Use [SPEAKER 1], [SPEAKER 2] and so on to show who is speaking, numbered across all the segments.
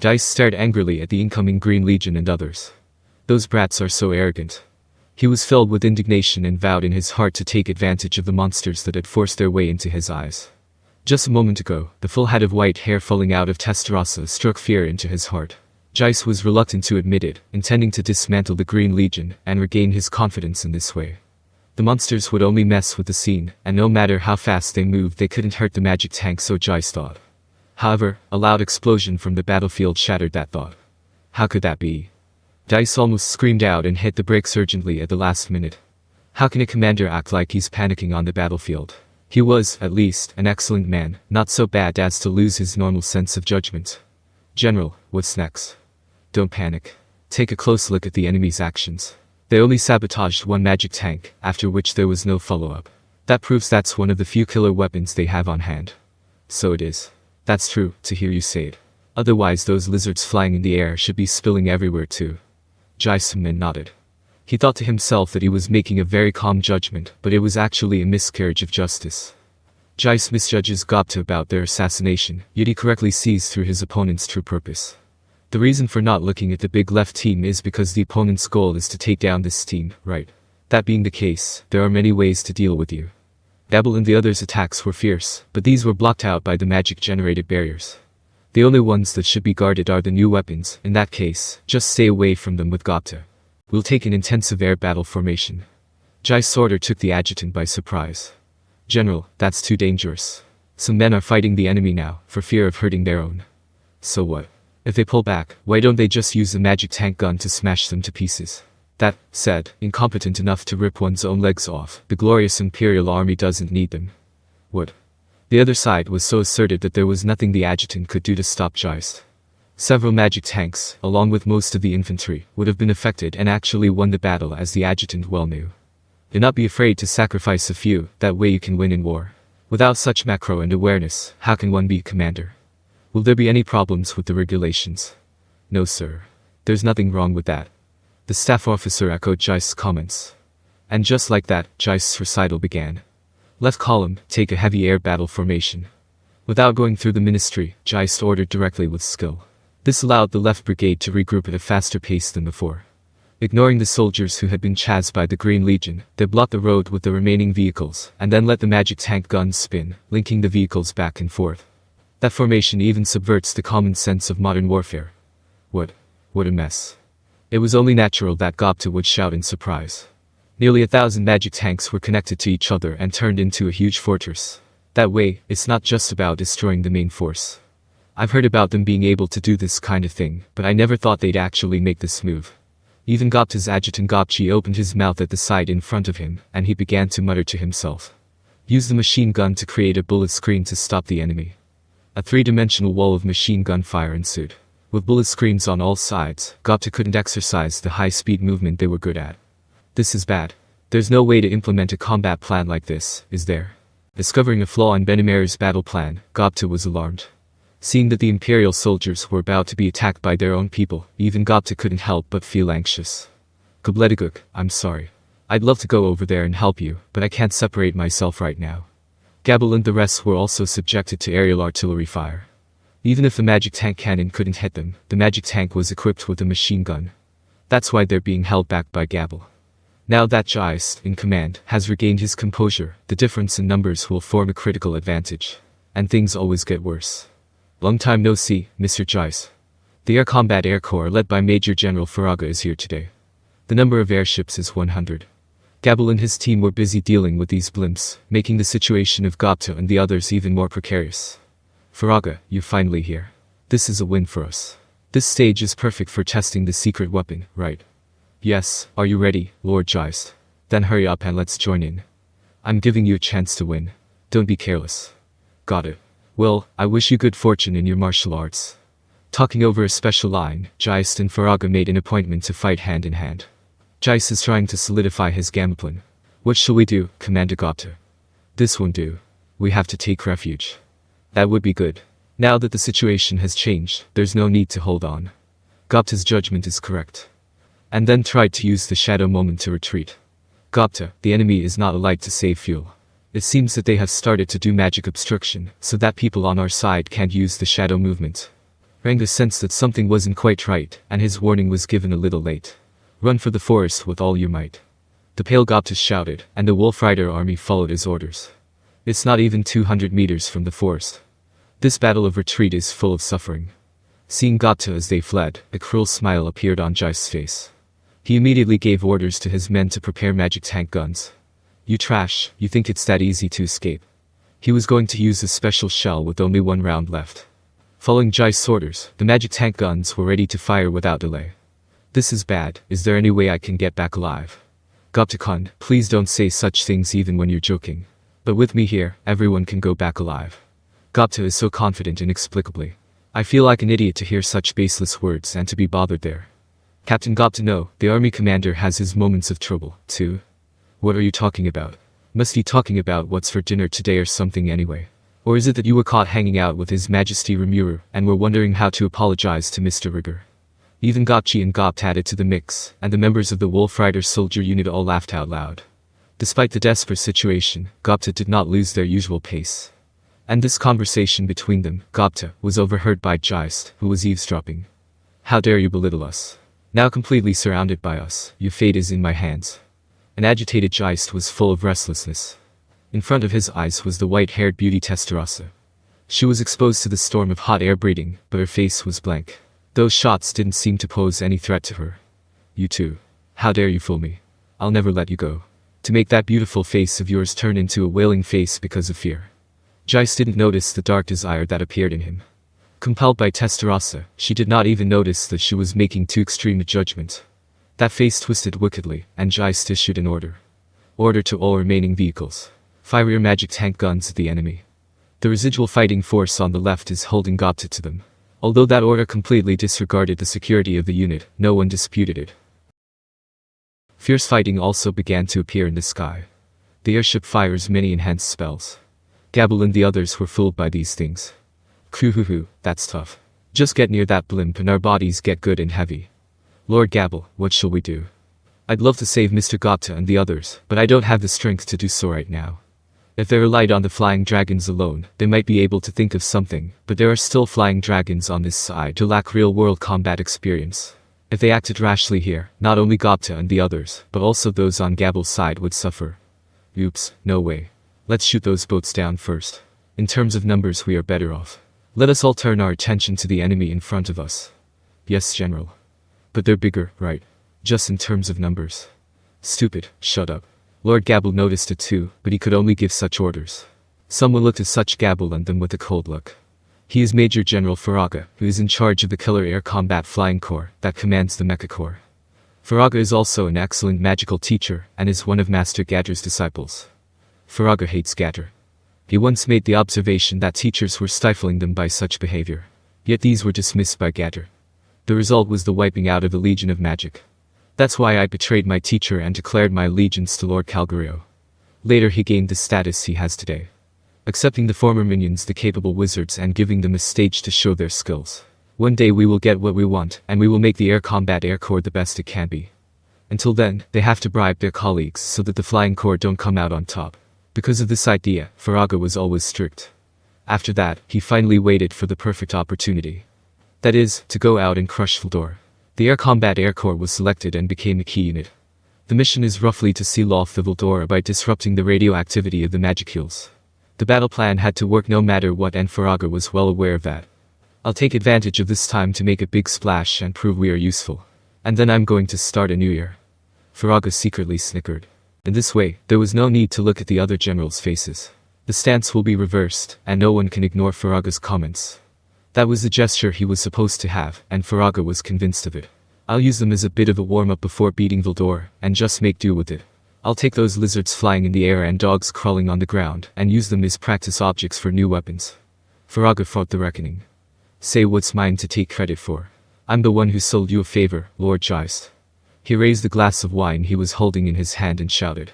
[SPEAKER 1] Geist stared angrily at the incoming Green Legion and others. Those brats are so arrogant. He was filled with indignation and vowed in his heart to take advantage of the monsters that had forced their way into his eyes. Just a moment ago, the full head of white hair falling out of Testarossa struck fear into his heart. Geist was reluctant to admit it, intending to dismantle the Green Legion and regain his confidence in this way. The monsters would only mess with the scene, and no matter how fast they moved they couldn't hurt the magic tank, so Geist thought. However, a loud explosion from the battlefield shattered that thought. How could that be? Geist almost screamed out and hit the brakes urgently at the last minute. How can a commander act like he's panicking on the battlefield? He was, at least, an excellent man, not so bad as to lose his normal sense of judgment. General, what's next? Don't panic. Take a close look at the enemy's actions. They only sabotaged one magic tank, after which there was no follow-up. That proves that's one of the few killer weapons they have on hand. So it is. That's true, to hear you say it. Otherwise those lizards flying in the air should be spilling everywhere too. Geist nodded. He thought to himself that he was making a very calm judgment, but it was actually a miscarriage of justice. Geist misjudges Gobta about their assassination, yet he correctly sees through his opponent's true purpose. The reason for not looking at the big left team is because the opponent's goal is to take down this team, right? That being the case, there are many ways to deal with you. Gabil and the others' attacks were fierce, but these were blocked out by the magic-generated barriers. The only ones that should be guarded are the new weapons. In that case, just stay away from them with Gobta. We'll take an intensive air battle formation. Geist's order took the adjutant by surprise. General, that's too dangerous. Some men are fighting the enemy now, for fear of hurting their own. So what? If they pull back, why don't they just use the magic tank gun to smash them to pieces? That said, incompetent enough to rip one's own legs off, the glorious Imperial Army doesn't need them. What? The other side was so assertive that there was nothing the adjutant could do to stop Geist. Several magic tanks, along with most of the infantry, would have been affected and actually won the battle, as the adjutant well knew. Do not be afraid to sacrifice a few, that way you can win in war. Without such macro and awareness, how can one be commander? Will there be any problems with the regulations? No sir. There's nothing wrong with that. The staff officer echoed Geist's comments. And just like that, Geist's recital began. Left column, take a heavy air battle formation. Without going through the ministry, Geist ordered directly with skill. This allowed the left brigade to regroup at a faster pace than before. Ignoring the soldiers who had been chased by the Green Legion, they blocked the road with the remaining vehicles, and then let the magic tank guns spin, linking the vehicles back and forth. That formation even subverts the common sense of modern warfare. What a mess. It was only natural that Gobta would shout in surprise. Nearly 1,000 magic tanks were connected to each other and turned into a huge fortress. That way, it's not just about destroying the main force. I've heard about them being able to do this kind of thing, but I never thought they'd actually make this move. Even Gobta's adjutant Gobchi opened his mouth at the side in front of him, and he began to mutter to himself. Use the machine gun to create a bullet screen to stop the enemy. A three-dimensional wall of machine gun fire ensued. With bullet screens on all sides, Gobta couldn't exercise the high-speed movement they were good at. This is bad. There's no way to implement a combat plan like this, is there? Discovering a flaw in Benimaru's battle plan, Gobta was alarmed. Seeing that the Imperial soldiers were about to be attacked by their own people, even Gobta couldn't help but feel anxious. Gobletiguk, I'm sorry. I'd love to go over there and help you, but I can't separate myself right now. Gabil and the rest were also subjected to aerial artillery fire. Even if the magic tank cannon couldn't hit them, the magic tank was equipped with a machine gun. That's why they're being held back by Gabil. Now that Geist, in command, has regained his composure, the difference in numbers will form a critical advantage. And things always get worse. Long time no see, Mr. Geist. The Air Combat Air Corps led by Major General Faraga is here today. The number of airships is 100. Gabil and his team were busy dealing with these blimps, making the situation of Gobta and the others even more precarious. Faraga, you're finally here. This is a win for us. This stage is perfect for testing the secret weapon, right? Yes, are you ready, Lord Geist? Then hurry up and let's join in. I'm giving you a chance to win. Don't be careless. Got it. Well, I wish you good fortune in your martial arts. Talking over a special line, Geist and Faraga made an appointment to fight hand in hand. Geist is trying to solidify his game plan. What shall we do, Commander Gobta? This won't do. We have to take refuge. That would be good. Now that the situation has changed, there's no need to hold on. Gobta's judgment is correct. And then tried to use the shadow moment to retreat. Gobta, the enemy is not alike to save fuel. It seems that they have started to do magic obstruction, so that people on our side can't use the shadow movement. Faraga sensed that something wasn't quite right, and his warning was given a little late. Run for the forest with all your might. The pale Gobta shouted, and the Wolf Rider army followed his orders. It's not even 200 meters from the forest. This battle of retreat is full of suffering. Seeing Gobta as they fled, a cruel smile appeared on Geist's face. He immediately gave orders to his men to prepare magic tank guns. You trash, you think it's that easy to escape? He was going to use a special shell with only one round left. Following Geist's orders, the magic tank guns were ready to fire without delay. This is bad, is there any way I can get back alive? Gobta-kun, please don't say such things even when you're joking. But with me here, everyone can go back alive. Gobta is so confident inexplicably. I feel like an idiot to hear such baseless words and to be bothered there. Captain Gobta, no, the army commander has his moments of trouble, too. What are you talking about? Must be talking about what's for dinner today or something anyway. Or is it that you were caught hanging out with His Majesty Rimuru and were wondering how to apologize to Mr. Rigger? Even Gobchi and Gobta added to the mix, and the members of the Wolf Rider soldier unit all laughed out loud. Despite the desperate situation, Gobta did not lose their usual pace. And this conversation between them, Gobta, was overheard by Geist, who was eavesdropping. How dare you belittle us? Now completely surrounded by us, your fate is in my hands. An agitated Geist was full of restlessness. In front of his eyes was the white-haired beauty Testarossa. She was exposed to the storm of hot air breathing, but her face was blank. Those shots didn't seem to pose any threat to her. You too. How dare you fool me? I'll never let you go. To make that beautiful face of yours turn into a wailing face because of fear. Geist didn't notice the dark desire that appeared in him. Compelled by Testarossa, she did not even notice that she was making too extreme a judgment. That face twisted wickedly, and Geist issued an order. Order to all remaining vehicles. Fire your magic tank guns at the enemy. The residual fighting force on the left is holding Gobta to them. Although that order completely disregarded the security of the unit, no one disputed it. Fierce fighting also began to appear in the sky. The airship fires many enhanced spells. Gabil and the others were fooled by these things. Hoo, that's tough. Just get near that blimp and our bodies get good and heavy. Lord Gabil, what shall we do? I'd love to save Mr. Gobta and the others, but I don't have the strength to do so right now. If they relied on the flying dragons alone, they might be able to think of something, but there are still flying dragons on this side who lack real-world combat experience. If they acted rashly here, not only Gobta and the others, but also those on Gabil's side would suffer. Oops, no way. Let's shoot those boats down first. In terms of numbers we are better off. Let us all turn our attention to the enemy in front of us. Yes, General. But they're bigger, right? Just in terms of numbers. Stupid, shut up. Lord Gabil noticed it too, but he could only give such orders. Someone looked at such Gabil and them with a cold look. He is Major General Faraga, who is in charge of the Killer Air Combat Flying Corps that commands the Mecha Corps. Faraga is also an excellent magical teacher and is one of Master Gadger's disciples. Faraga hates Gadger. He once made the observation that teachers were stifling them by such behavior. Yet these were dismissed by Gadger. The result was the wiping out of the Legion of Magic. That's why I betrayed my teacher and declared my allegiance to Lord Calgario. Later he gained the status he has today. Accepting the former minions, the capable wizards, and giving them a stage to show their skills. One day we will get what we want, and we will make the Air Combat Air Corps the best it can be. Until then, they have to bribe their colleagues so that the Flying Corps don't come out on top. Because of this idea, Faraga was always strict. After that, he finally waited for the perfect opportunity. That is, to go out and crush Valdor. The Air Combat Air Corps was selected and became a key unit. The mission is roughly to seal off the Valdora by disrupting the radioactivity of the Magicules. The battle plan had to work no matter what, and Faraga was well aware of that. I'll take advantage of this time to make a big splash and prove we are useful. And then I'm going to start a new year. Faraga secretly snickered. In this way, there was no need to look at the other generals' faces. The stance will be reversed, and no one can ignore Faraga's comments. That was the gesture he was supposed to have, and Faraga was convinced of it. I'll use them as a bit of a warm-up before beating Valdor, and just make do with it. I'll take those lizards flying in the air and dogs crawling on the ground, and use them as practice objects for new weapons. Faraga fought the reckoning. Say what's mine to take credit for. I'm the one who sold you a favor, Lord Geist. He raised the glass of wine he was holding in his hand and shouted.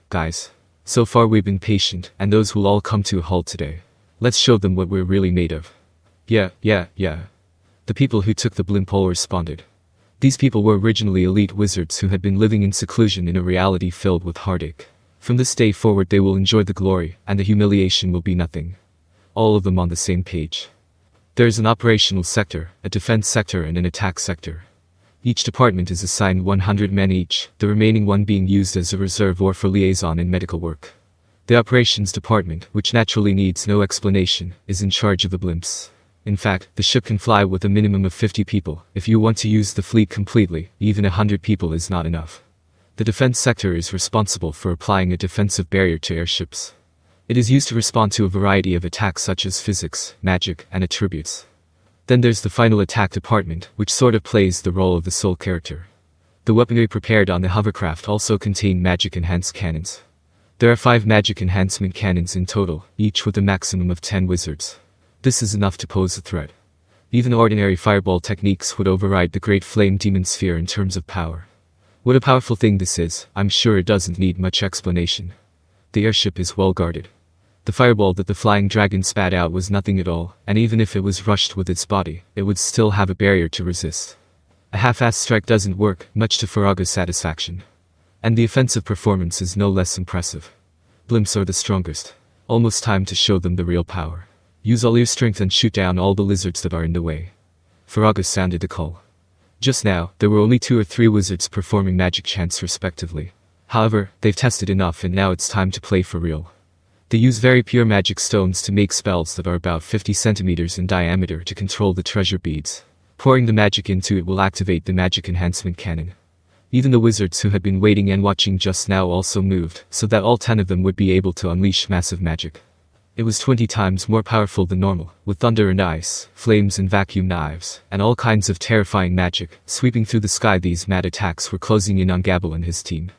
[SPEAKER 1] Guys. So far we've been patient, and those will all come to a halt today. Let's show them what we're really made of. Yeah. The people who took the blimp all responded. These people were originally elite wizards who had been living in seclusion in a reality filled with heartache. From this day forward they will enjoy the glory, and the humiliation will be nothing. All of them on the same page. There is an operational sector, a defense sector and an attack sector. Each department is assigned 100 men each, the remaining one being used as a reserve or for liaison in medical work. The operations department, which naturally needs no explanation, is in charge of the blimps. In fact, the ship can fly with a minimum of 50 people. If you want to use the fleet completely, even 100 people is not enough. The defense sector is responsible for applying a defensive barrier to airships. It is used to respond to a variety of attacks such as physics, magic, and attributes. Then there's the final attack department, which sort of plays the role of the sole character. The weaponry prepared on the hovercraft also contain magic-enhanced cannons. There are 5 magic enhancement cannons in total, each with a maximum of 10 wizards. This is enough to pose a threat. Even ordinary fireball techniques would override the Great Flame Demon Sphere in terms of power. What a powerful thing this is, I'm sure it doesn't need much explanation. The airship is well guarded. The fireball that the flying dragon spat out was nothing at all, and even if it was rushed with its body, it would still have a barrier to resist. A half-assed strike doesn't work, much to Faraga's satisfaction. And the offensive performance is no less impressive. Blimps are the strongest. Almost time to show them the real power. Use all your strength and shoot down all the lizards that are in the way. Faraga sounded the call. Just now, there were only 2 or 3 wizards performing magic chants respectively. However, they've tested enough and now it's time to play for real. They use very pure magic stones to make spells that are about 50 centimeters in diameter to control the treasure beads. Pouring the magic into it will activate the magic enhancement cannon. Even the wizards who had been waiting and watching just now also moved, so that all 10 of them would be able to unleash massive magic. It was 20 times more powerful than normal, with thunder and ice, flames and vacuum knives, and all kinds of terrifying magic. Sweeping through the sky, these mad attacks were closing in on Gabil and his team.